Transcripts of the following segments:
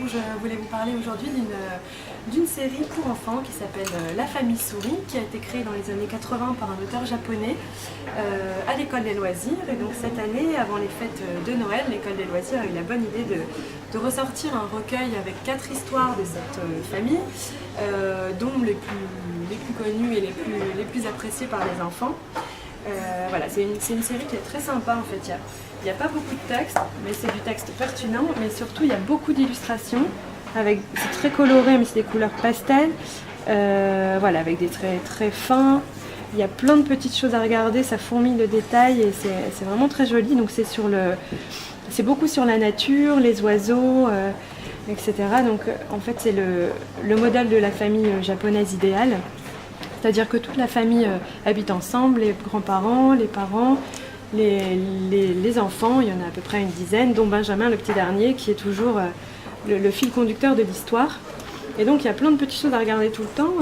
je voulais vous parler aujourd'hui d'une série pour enfants qui s'appelle La famille souris, qui a été créée dans les années 80 par un auteur japonais à l'école des loisirs. Et donc cette année, avant les fêtes de Noël, l'école des loisirs a eu la bonne idée de ressortir un recueil avec 4 histoires de cette famille, dont les plus connues et les plus appréciées par les enfants. Voilà, c'est une série qui est très sympa en fait. Il n'y a pas beaucoup de texte, mais c'est du texte pertinent, mais surtout il y a beaucoup d'illustrations. C'est très coloré, mais c'est des couleurs pastel, voilà, avec des traits très fins. Il y a plein de petites choses à regarder, ça fourmille de détails et c'est vraiment très joli. Donc c'est beaucoup sur la nature, les oiseaux, etc. Donc en fait c'est le modèle de la famille japonaise idéale. C'est-à-dire que toute la famille habite ensemble, les grands-parents, les parents, les enfants, il y en a à peu près une dizaine, dont Benjamin, le petit dernier, qui est toujours le fil conducteur de l'histoire. Et donc il y a plein de petites choses à regarder tout le temps.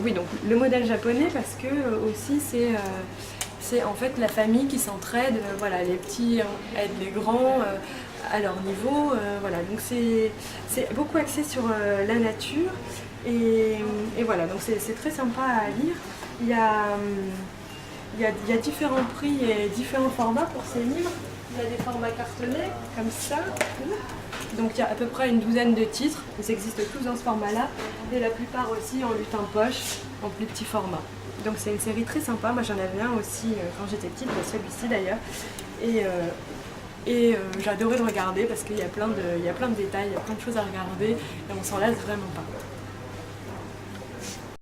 Oui, donc le modèle japonais, parce que aussi c'est en fait la famille qui s'entraide, voilà, les petits aident les grands à leur niveau, voilà, donc c'est beaucoup axé sur la nature. Et voilà, donc c'est très sympa à lire. Il y a différents prix et différents formats pour ces livres. Il y a des formats cartonnés, comme ça. Donc il y a à peu près une douzaine de titres. Ils existent tous dans ce format-là. Et la plupart aussi en lutin poche, en plus petit format. Donc c'est une série très sympa. Moi j'en avais un aussi quand j'étais petite, celui-ci d'ailleurs. Et j'adorais le regarder parce qu'il y a plein de détails, il y a plein de choses à regarder et on s'en lasse vraiment pas.